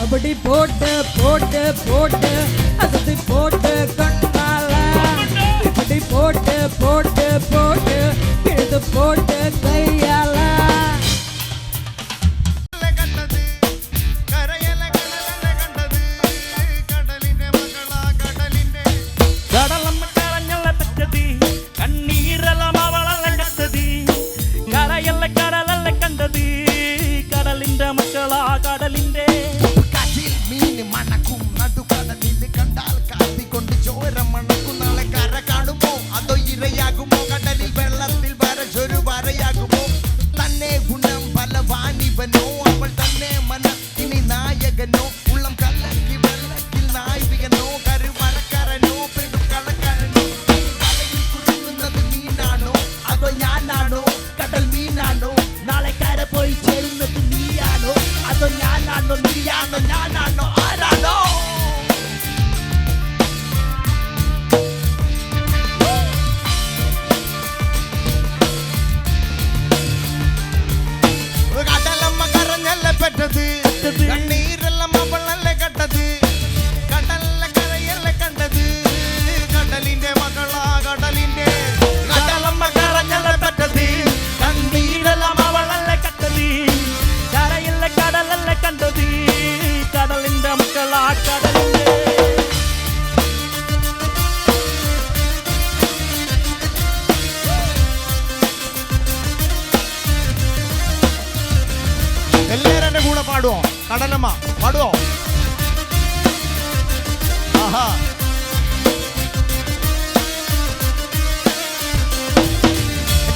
அப்படி போட்டு போட்டு போட்டு அசத்தி போட்டு கண்ணால இப்படி போட்டு போட்டு போட்டு பிடித்து போட்டு கையால കണ്ടത് കരയല കടലല്ല കണ്ടത് കടലിന്റെ മകളാ കടലിന്റെ கடலம்ம கரை കണ്ടത് കണ്ണീരെല്ലാം അവളല്ലേ കണ്ടത് കടലിലെ കരയല്ലേ കണ്ടത് കടലിന്റെ മകളാ കടലിന്റെ കടലമ്മ കരഞ്ഞല്ലേ പറ്റത് കണ്ണീരെല്ലാം അവളല്ലേ കണ്ടത് കരയില്ല കടലല്ലേ കണ്ടത് കടലിന്റെ മക്കളാ കടലിന്റെ എല്ലാരും എന്റെ കൂടെ പാടുവോ കടലമ്മ പാടുവോ ആഹാ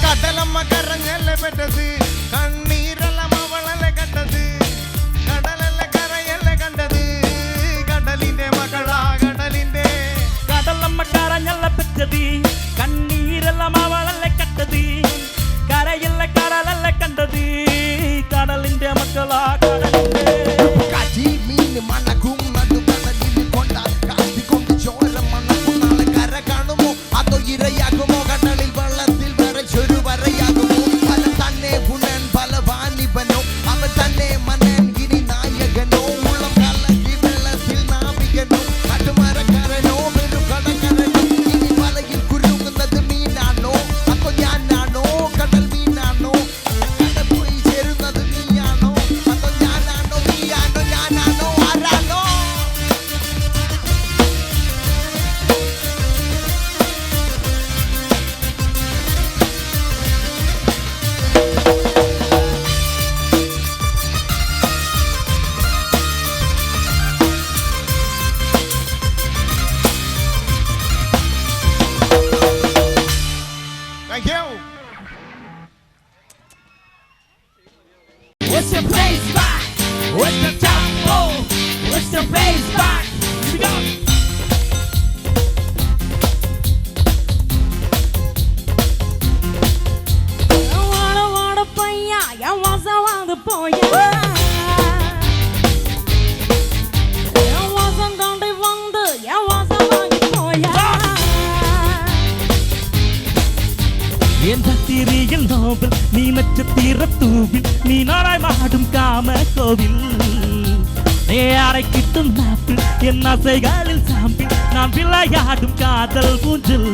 കടലമ്മ കരഞ്ഞല്ലേ പറ്റത് കണ്ണീരെല്ലാം അവളല്ലേ കണ്ടത് കടലല്ലേ കരയല്ലേ കണ്ടത് കടലിന്റെ മകളാ കടലിന്റെ കടലമ്മ കരഞ്ഞല്ല പറ്റത് കണ്ണീരെല്ലാം അവളല്ലേ കണ്ടത് കരയില്ല കടലല്ലേ കണ്ടത് കടലിന്റെ മക്കളാ കടലിന്റെ ഇരയാകുമോ കടലിൽ വെള്ളത്തിൽ വരച്ചൊരു വരയാകുമോ പല തന്നെ ഗുണൻ പല വാണിപനോ അവൻ തന്നെ മനൻ ഇനി നായകനോ ഉള്ളം കലകി വെള്ളത്തിൽ നാവികനോ കടുമരക്കാരനോ ഒരു കടക്കരനോ ഇനി വലയിൽ കുരുങ്ങുന്നത് മീനാണോ അതോ ഞാനാണോ കടൽ മീനാണോ കട പോയി ചേരുന്നത് നീയാണോ അതോ ഞാനാണോ നീയാണോ ഞാനാണോ ആരാണോ Thank you. What's your place back? What's the tempo? What's the bass back? Here we go. வாட பையா என் வாசம் வந்து போயா என் வாசம் தாண்டி வந்து என் வாசம் வாங்கி போயா என் திரியில் நோபல் நீ நட்சத்திர தூவில் நீ நாடாய் மாடும் காம கோவில் நீ அரைக்கிட்டும் நாப்பில் என் ஆசைகளில் சாம்பில் நான் விளையாடும் காதல் ஊஞ்சல்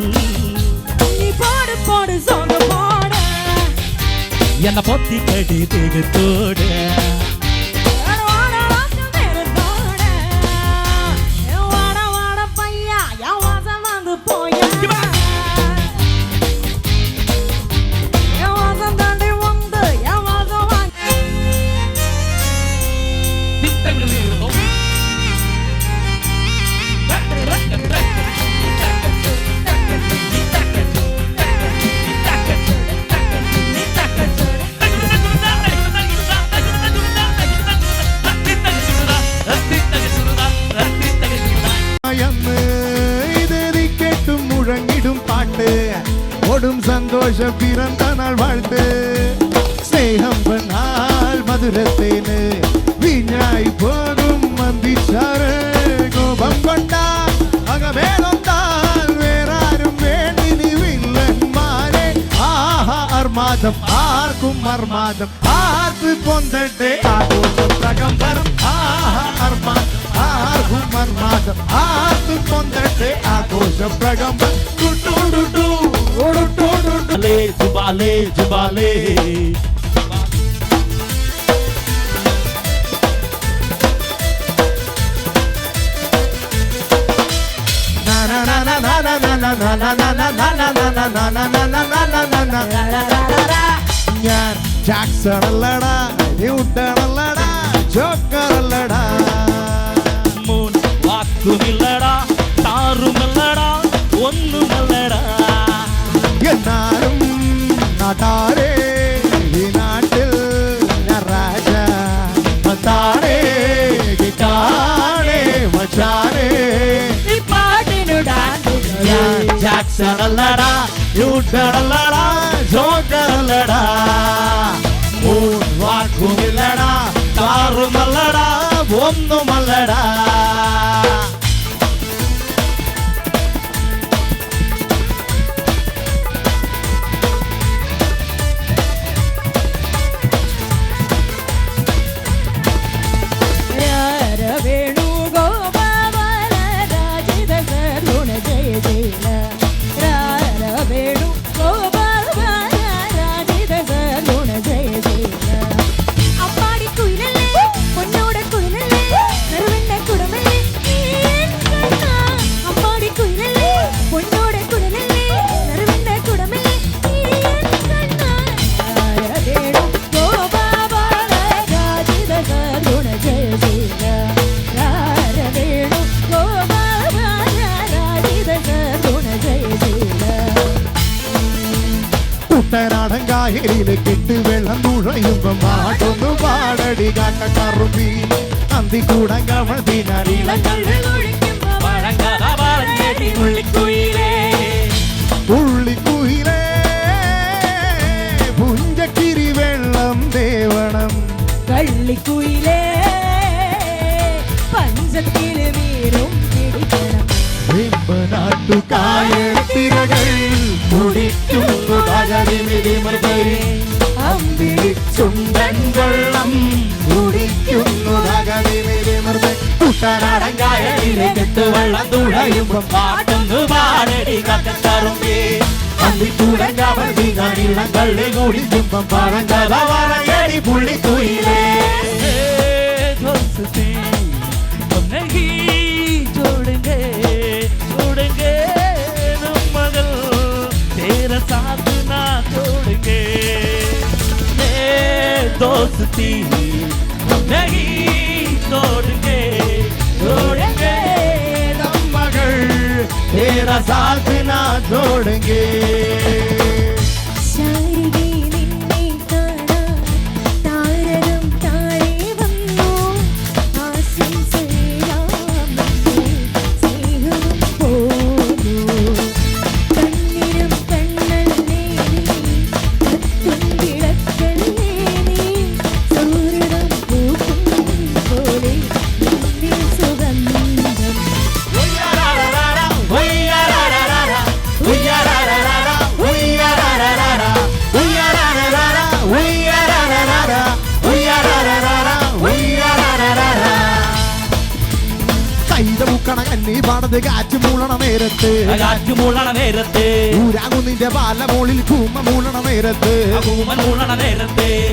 நீ போடு போடு சோங்க போடு என்னை பொத்தி கடி திகத்தோடு வாட வாசம் வேறு தோடு வாட வாட பையா என் வாசம் வந்து போயா என் வாசம் தாண்டி வந்து என் வாசம் வாங்கி എന്ന് ഇതേറി കേട്ടും മുഴങ്ങിടും പാട്ട് ഓടും സന്തോഷം പിറന്ന നാൾ വാഴ്ത്ത് സ്നേഹം പെണ്ണാൽ മധുരത്തേന് വീഞ്ഞായി പോകും മന്ദിച്ചാറ് കോപം കൊണ്ടാൽ അകമേലൊന്താൽ വേറാരും വേണ്ടി നീ വില്ലന്മാരെ ആഹാ അർമാദം ആർക്കും അർമാദം ആർക്ക് പൊന്തട്ടെ ആഘോഷം പ്രകമ്പരം ആഹാ അർമാദം ആർക്കും അർമാദം ആർക്ക് പൊന്തട്ടെ ആഘോഷം പ്രകമ്പരം Jubale, jubale, jubale. ഞാൻ ജാക്സൺ അല്ലടാ ന്യൂട്ടൺ അല്ലടാ ജോക്കർ അല്ലടാ മൂൺ വാക്കുമില്ലടാ താറുമല്ലടാ ഒന്നുമല്ലടാ എന്നാലും നാട്ടാരേ ഈ നാട്ടിൽ ഞാൻ രാജ മത്താരേ ഗിറ്റാരേ മച്ചാരേ ഈ പാട്ടിനു ഡാൻസ് ഞാൻ ജാക്സൺ അല്ലടാ ന്യൂട്ടൺ അല്ലടാ ജോക്കർ അല്ലടാ മൂൺ വാക്കുമില്ലടാ താറുമല്ലടാ ഒന്നുമല്ലടാ കെട്ട് വെള്ളം തുഴയുമ്പോ പാട്ടൊന്നു പാടടി കാട്ടക്കറുമ്പി അന്തിക്കൂടം കവഴ്ത്തിനറിയിളങ്ങൾ ഉള്ളിക്കുയിലേ പുഞ്ചക്കിരി വെള്ളം ദേവണം കള്ളിക്കുയിലേ പഞ്ചത്തില് നീരും പിടിക്കണം നാട്ടുകായത്തിരകൾ മുടിക്കുന്നു ചുണ്ടൻ വെള്ളം കുടിക്കുന്നു കുട്ടനാടങ്കായയിലെ കെട്ടുവെള്ളം തുഴയുമ്പം പാട്ടൊന്നു പാടടി കക്കറുമ്പി അന്തിക്കൂടൻ കവഴ്ത്തിനറിയിളം കള്ളി കുടിക്കുമ്പം പഴങ്കഥ പറയടി പുള്ളിക്കുയിലേ दोस्ती नहीं तोड़ेंगे तोड़ेंगे मगर तेरा साथ ना छोड़ेंगे കണ്ണി പാടത് കാറ്റ് മൂളണ നേരത്ത് ഊരാകുന്നിന്റെ പാല മോളിൽ കൂമ മൂളണ നേരത്ത്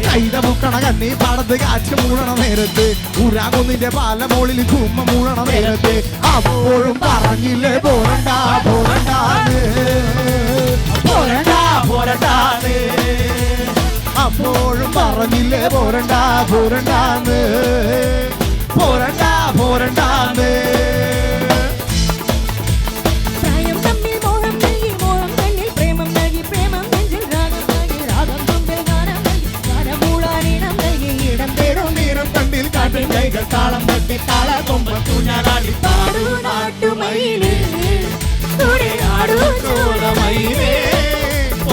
കൈത മുക്കണ കണ്ണി പാടത് കാറ്റ് മൂളണ നേരത്ത് ഊരാകുന്നിന്റെ പാല മോളിൽ കൂമ മൂളണ നേരത്ത് അപ്പോഴും പറഞ്ഞില്ലേ പോരണ്ടാ പോരണ്ടാന്ന് പോരണ്ടാ പോരണ്ടാന്ന് അപ്പോഴും പറഞ്ഞില്ലേ പോരണ്ടാ പോരണ്ടാന്ന് പോരണ്ടാ പോരണ്ടാന്ന് താളം തട്ടി താള കൊമ്പത്തു ഞാനാടി പാടൂ നാട്ടുമയിലേ ആടൂ ചോരമയിലേ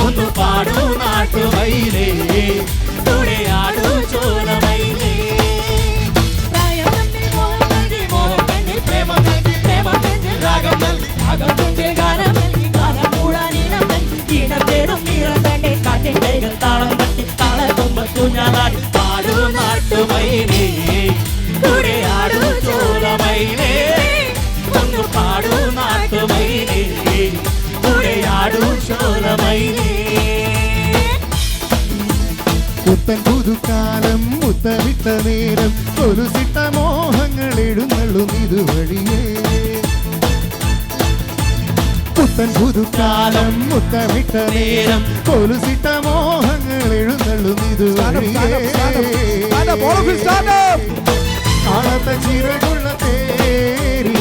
ഒന്ന് പാടൂ നാട്ടുമയിലേ ആടൂ ചോരമയിലേ പ്രേമം നൽകി പ്രേമം നൽകി രാഗം നൽകി രാഗം തുണ്ടിൽ ഗാനം നൽകി ഗാനം കൂടാനീണം നൽകി ഈണം തേടും നീളം തന്നെ കാറ്റിൻ കൈകൾ താളം തട്ടി താള കൊമ്പത്തു ഞാനാടി പാടൂ നാട്ടുമയിലേ ആടൂ ചോരമയിലേ ഒന്ന് പാടൂ നാട്ടുമയിലേ ആടൂ ചോരമയിലേ പുത്തൻ പുതുക്കാലം മുത്തമിട്ട നേരം കൊലുസിട്ട മോഹങ്ങൾ എഴുന്നള്ളും ഇതുവഴിയേ പുത്തൻ പുതുക്കാലം മുത്തമിട്ട നേരം കൊലുസിട്ട മോഹങ്ങൾ എഴുന്നള്ളും ഇതുവഴിയേ കാണത്ത ചിറകുള്ള തേരി